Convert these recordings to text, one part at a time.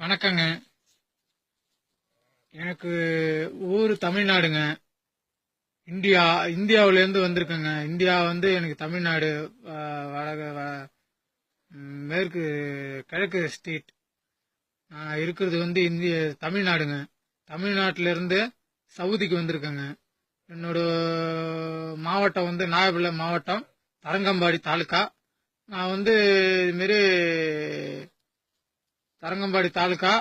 வணக்கங்க. எனக்கு ஊர் தமிழ்நாடுங்க. இந்தியாவிலேருந்து வந்திருக்கேங்க. இந்தியா எனக்கு தமிழ்நாடு, மேற்கு கிழக்கு ஸ்டேட். நான் இருக்கிறது தமிழ்நாடுங்க. தமிழ்நாட்டிலேருந்து சவுதிக்கு வந்திருக்கேங்க. என்னோட மாவட்டம் நாகப்பள்ளி மாவட்டம், தரங்கம்பாடி தாலுக்கா. நான் இதுமாரி தரங்கம்பாடி தாலுக்கா,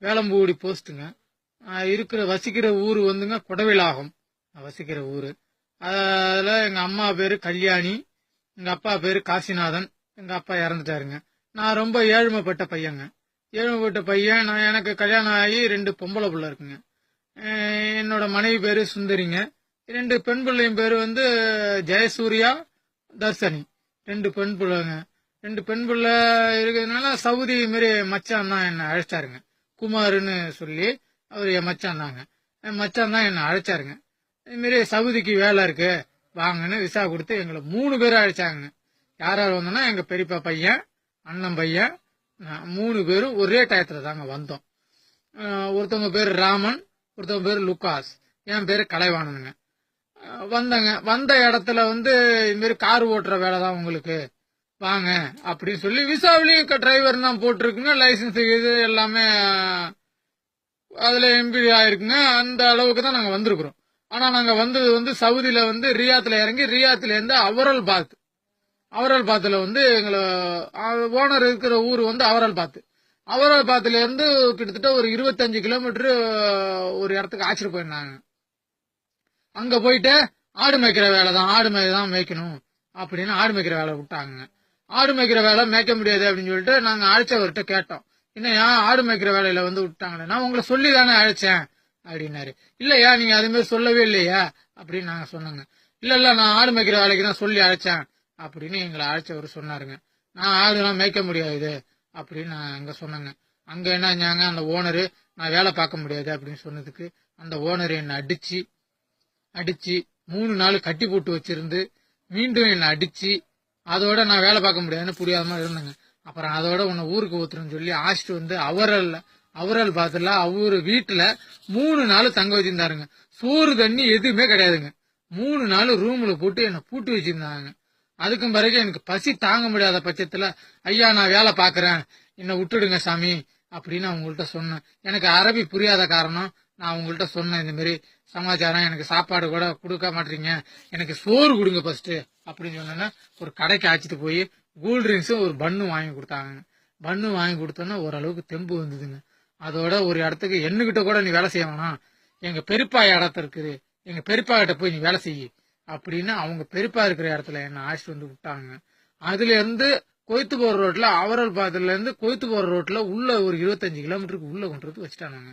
வேளம்பூடி போஸ்ட்டுங்க. வசிக்கிற ஊர் குடவிலாகம். வசிக்கிற ஊர். அதில் எங்கள் அம்மா பேர் கல்யாணி, எங்கள் அப்பா பேர் காசிநாதன். எங்கள் அப்பா இறந்துட்டாருங்க. நான் ரொம்ப ஏழ்மைப்பட்ட பையங்க. எனக்கு கல்யாணம் ஆகி 2 பொம்பளை பிள்ளை இருக்குங்க. என்னோட மனைவி பேர் சுந்தரிங்க. 2 பெண் பிள்ளையும் பேர் ஜெயசூர்யா, தர்சனி. 2 பெண் பிள்ளைங்க. 2 பெண் பிள்ளை இருக்கிறதுனால சவுதி மாரி மச்சான் தான் என்னை அழைச்சாருங்க. குமார்னு சொல்லி அவர் என் மச்சான் தாங்க. என் மச்சான் தான் என்னை அழைச்சாருங்க. இதுமாரி சவுதிக்கு வேலை இருக்கு வாங்கன்னு விசா கொடுத்து எங்களை 3 பேரும் அழைச்சாங்க. யார் யார் வந்தோம்னா எங்க பெரியப்பா பையன், அண்ணன் பையன், 3 பேரும் ஒரே டயத்துல தாங்க வந்தோம். ஒருத்தவங்க பேர் ராமன், ஒருத்தவங்க பேர் லுக்காஸ், என் பேரு கலைவாணனுங்க. வந்த இடத்துல இதுமாரி கார் ஓட்டுற வேலை தான் உங்களுக்கு வாங்க அப்படின்னு சொல்லி விசாவிலையும் டிரைவர் தான் போட்டிருக்குங்க. லைசன்ஸ் இது எல்லாமே அதுல எம்பி ஆயிருக்குங்க. அந்த அளவுக்கு தான் நாங்க வந்திருக்கிறோம். ஆனா நாங்க வந்தது சவுதியில ரியாத்துல இறங்கி, ரியாத்துல இருந்து அவரல் பாத்துல எங்களை ஓனர் இருக்கிற ஊர் அவரல் பாத்துல இருந்து கிட்டத்தட்ட ஒரு 25 கிலோமீட்டர் ஒரு இடத்துக்கு ஆச்சிட்டு போயிருந்தாங்க. அங்க போயிட்டு ஆடு மேய்க்கிற வேலை தான், ஆடு தான் மேய்க்கணும் அப்படின்னு ஆடு மேய்க்கிற வேலை விட்டாங்க. ஆடு மேய்க்கிற வேலை மேய்க்க முடியாது அப்படின்னு சொல்லிட்டு நாங்க அழைச்சவர்கிட்ட கேட்டோம். என்னையா ஆடு மேய்க்கிற வேலையில விட்டாங்களே, நான் உங்களை சொல்லி தானே அழைச்சேன் அப்படின்னாரு. இல்லையா நீங்க அது மாதிரி சொல்லவே இல்லையா அப்படின்னு நாங்க சொன்னோங்க. இல்ல நான் ஆடு மேய்க்கிற வேலைக்கு தான் சொல்லி அழைச்சேன் அப்படின்னு எங்களை அழைச்சவர் சொன்னாருங்க. நான் ஆடுலாம் மேய்க்க முடியாது அப்படின்னு நான் அங்க சொன்னேங்க. அங்க என்னஞ்சாங்க, அந்த ஓனரு நான் வேலை பார்க்க முடியாது அப்படின்னு சொன்னதுக்கு அந்த ஓனர் என்னை அடிச்சு 3 நாள் கட்டி போட்டு வச்சிருந்து மீண்டும் என்னை அடிச்சு, அதோட நான் வேலை பார்க்க முடியாதுன்னு புரியாத மாதிரி இருந்தேங்க. அப்புறம் அதோட உன்னை ஊருக்கு ஊத்துறேன்னு சொல்லி ஆசிட்டு அவரல் பாத்துல அவரு வீட்டுல 3 நாள் தங்க வச்சிருந்தாருங்க. சோறு தண்ணி எதுவுமே கிடையாதுங்க. 3 நாள் ரூம்ல போட்டு என்னை பூட்டி வச்சிருந்தாங்க. அதுக்கும் பிறகு எனக்கு பசி தாங்க முடியாத பட்சத்துல, ஐயா நான் வேலை பாக்குறேன், என்னை விட்டுடுங்க சாமி அப்படின்னு அவங்கள்ட்ட சொன்னேன். எனக்கு அரபி புரியாத காரணம் நான் அவங்கள்ட்ட சொன்னேன், இந்த மாதிரி சமாச்சாரம், எனக்கு சாப்பாடு கூட கொடுக்க மாட்டீங்க, எனக்கு சோறு கொடுங்க ஃபர்ஸ்ட் அப்படின்னு சொன்னா ஒரு கடைக்கு அழைச்சிட்டு போய் கூல் ட்ரிங்க்ஸும் ஒரு பன்னு வாங்கி கொடுத்தாங்க. பன்னு வாங்கி கொடுத்தோன்னா ஓரளவுக்கு தெம்பு வந்ததுங்க. அதோட ஒரு இடத்துக்கு என்னகிட்ட கூட நீ வேலை செய்ய வேணாம், எங்க பெரியப்பா இடத்த இருக்குது, எங்க பெரியப்பா கிட்ட போய் நீ வேலை செய்ய அப்படின்னு அவங்க பெரியப்பா இருக்கிற இடத்துல என்ன அழைச்சிட்டு விட்டாங்க. அதுல இருந்து கொய்த்து போற ரோட்ல, அவரல் பாத்துல இருந்து கொய்த்து போற ரோட்ல உள்ள ஒரு 25 கிலோமீட்டருக்கு உள்ள கொண்டு வந்து வச்சுட்டாங்க.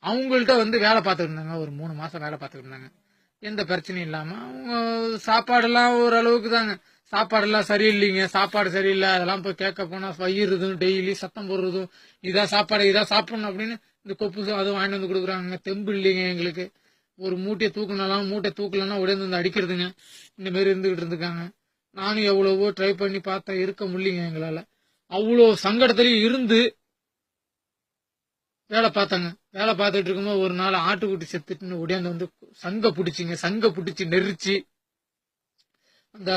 அவங்கள்ட்ட வேலை பார்த்துட்டு இருந்தாங்க. ஒரு 3 மாசம் வேலை பார்த்துட்டு இருந்தாங்க. எந்த பிரச்சனையும் இல்லாம. அவங்க சாப்பாடெல்லாம் ஓரளவுக்கு தாங்க. சாப்பாடெல்லாம் சரியில்லைங்க, சாப்பாடு சரியில்லை, அதெல்லாம் போய் கேட்க போனா வயிறுதும் டெய்லி சத்தம் போடுறதும், இதான் சாப்பாடு இதான் சாப்பிடணும் அப்படின்னு இந்த கொப்பு அதுவும் வாங்கிட்டு வந்து கொடுக்குறாங்க. தெம்பு இல்லைங்க எங்களுக்கு. ஒரு மூட்டையை தூக்கலன்னா உடனே வந்து அடிக்கிறதுங்க. இந்த மாதிரி இருந்துகிட்டு இருந்துக்காங்க. நானும் எவ்வளவோ ட்ரை பண்ணி பார்த்தேன், இருக்க முடியலைங்க எங்களால. அவ்வளோ சங்கடத்திலையும் இருந்து வேலை பார்த்தாங்க. வேலை பார்த்துட்டு இருக்கும்போது ஒரு நாள் ஆட்டுக்குட்டி செத்துட்டுன்னு உடையாந்து சங்க பிடிச்சி நெரிச்சு, அந்த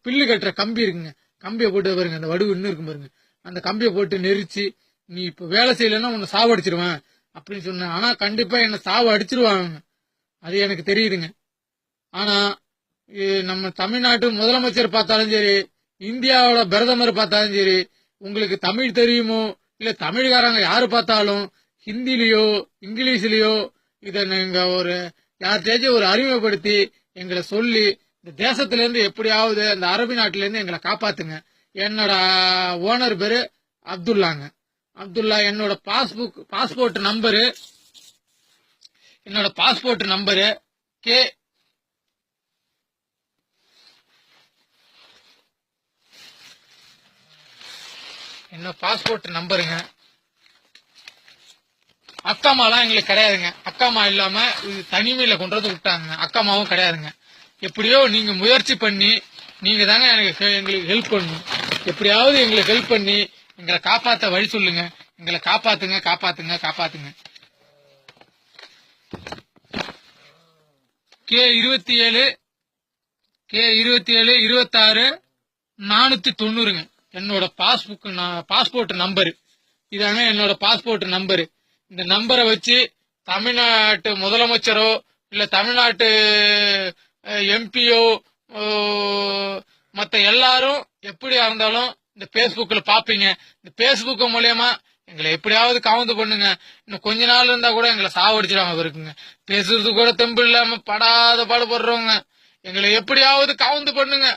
பில்லு கட்டுற கம்பி இருக்குங்க, கம்பியை போட்டு பாருங்க, அந்த வடுவு இன்னும் இருக்கும் பாருங்க, அந்த கம்பியை போட்டு நெரிச்சு, நீ இப்ப வேலை செய்யலன்னா உன்னை சாவு அடிச்சிருவேன் அப்படின்னு சொன்னேன். ஆனா கண்டிப்பா என்ன சாவு அடிச்சிருவாங்க, அது எனக்கு தெரியுதுங்க. ஆனா நம்ம தமிழ்நாட்டு முதலமைச்சர் பார்த்தாலும் சரி, இந்தியாவோட பிரதமர் பார்த்தாலும் சரி, உங்களுக்கு தமிழ் தெரியுமோ இல்ல தமிழ்காரங்க யாரு பார்த்தாலும் ஹிந்திலயோ இங்கிலீஷ்லயோ இதை நீங்க யார்கிட்டயாச்சும் ஒரு அறிமுகப்படுத்தி எங்களை சொல்லி இந்த தேசத்துல இருந்து எப்படியாவது அந்த அரபி நாட்டில இருந்து எங்களை காப்பாத்துங்க. என்னோட ஓனர் பேரு அப்துல்லா. என்னோட பாஸ்போர்ட் நம்பரு கே என்ன பாஸ்போர்ட் நம்பருங்க. அக்காமாலாம் எங்களுக்கு கிடையாதுங்க. அக்காமா இல்லாம இது தனிமையில கொண்டு வந்து விட்டாங்க. அக்காமாவும் கிடையாதுங்க. எப்படியோ நீங்க முயற்சி பண்ணி நீங்க தாங்க எங்களுக்கு ஹெல்ப் பண்ணணும். எப்படியாவது எங்களுக்கு ஹெல்ப் பண்ணி எங்களை காப்பாத்த வழி சொல்லுங்க. எங்களை காப்பாத்துங்க, காப்பாத்துங்க, காப்பாத்துங்க. K27 26 490ங்க என்னோட பாஸ்போர்ட் நம்பரு. இதாங்க என்னோட பாஸ்போர்ட் நம்பரு. இந்த நம்பரை வச்சு தமிழ்நாட்டு முதலமைச்சரோ இல்ல தமிழ்நாட்டு எம்பியோ மத்த எல்லாரும் எப்படியா இருந்தாலும் இந்த பேஸ்புக்ல பாப்பீங்க. இந்த பேஸ்புக் மூலியமா எங்களை எப்படியாவது கவுந்து பண்ணுங்க. இன்னும் கொஞ்ச நாள் இருந்தா கூட எங்களை சாவடிச்சிடாம இருக்குங்க. பேசுறது கூட தெம்பு இல்லாம படாத பாடுபடுறவங்க எங்களை எப்படியாவது கவுந்து பண்ணுங்க.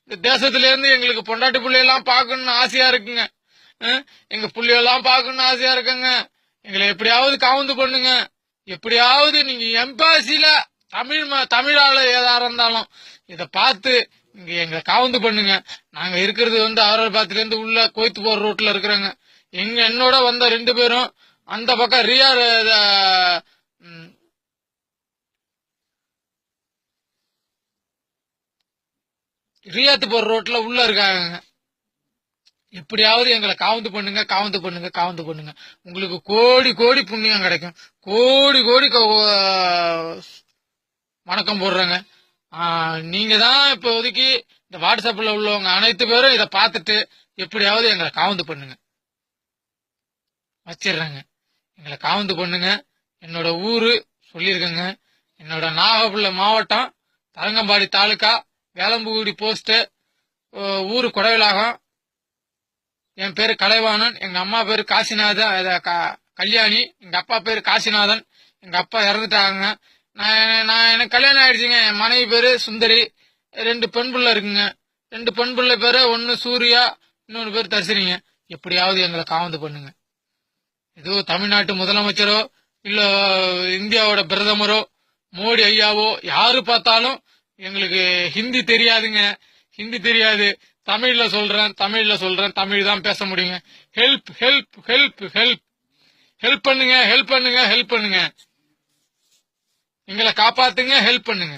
இந்த தேசத்துல இருந்து எங்களுக்கு பொண்டாட்டி பிள்ளையெல்லாம் பாக்கணும்னு ஆசையா இருக்குங்க. எங்க புள்ளையெல்லாம் பாக்கணும்னு ஆசையா இருக்குங்க. எங்களை எப்படியாவது கவுந்து பண்ணுங்க. எப்படியாவது நீங்க எம்பாசில தமிழால ஏதா இருந்தாலும் இத பார்த்து இங்க எங்களை காவந்து பண்ணுங்க. நாங்க இருக்கிறது அவரபாத்துல இருந்து உள்ள கோயத்து போற ரோட்ல இருக்கிறாங்க. என்னோட வந்த 2 பேரும் அந்த பக்கம் ரியாத்து போற ரோட்ல உள்ள இருக்காங்க. எப்படியாவது எங்களை காவந்து பண்ணுங்க, காவந்து பண்ணுங்க, காவந்து பண்ணுங்க. உங்களுக்கு கோடி கோடி புண்ணியம் கிடைக்கும். கோடி கோடி வணக்கம் போடுறாங்க. நீங்க தான் இப்போதைக்கு இந்த வாட்ஸ்அப்ல உள்ளவங்க அனைத்து பேரும் இதை பார்த்துட்டு எப்படியாவது எங்களை காவந்து பண்ணுங்க. வச்சிடுறாங்க. எங்களை காவந்து பண்ணுங்க. என்னோட ஊரு சொல்லியிருக்கேங்க. என்னோட நாகப்பட்டினம் மாவட்டம் தரங்கம்பாடி தாலுக்கா வேலம்புகுடி போஸ்ட் ஊரு கொடைவிலாகம். என் பேரு கலைவாணன். எங்க அம்மா பேரு கல்யாணி. எங்க அப்பா பேரு காசிநாதன். எங்க அப்பா இறந்துட்டாங்க. நான் எனக்கு கல்யாணம் ஆயிடுச்சுங்க. என் மனைவி பேரு சுந்தரி. 2 பெண் பிள்ளை இருக்குங்க. 2 பெண் பிள்ளை பேரு, ஒன்னு சூர்யா, இன்னொரு பேரு தர்சினிங்க. எப்படியாவது எங்களை காவந்து பண்ணுங்க. ஏதோ தமிழ்நாட்டு முதலமைச்சரோ இல்ல இந்தியாவோட பிரதமரோ மோடி ஐயாவோ யாரு பார்த்தாலும் எங்களுக்கு ஹிந்தி தெரியாதுங்க. ஹிந்தி தெரியாது. தமிழ்ல சொல்றேன், தமிழ் தான் பேச முடியுங்க. Help help help help help பண்ணுங்க, ஹெல்ப் பண்ணுங்க, ஹெல்ப் பண்ணுங்க. எங்களை காப்பாத்துங்க, ஹெல்ப் பண்ணுங்க.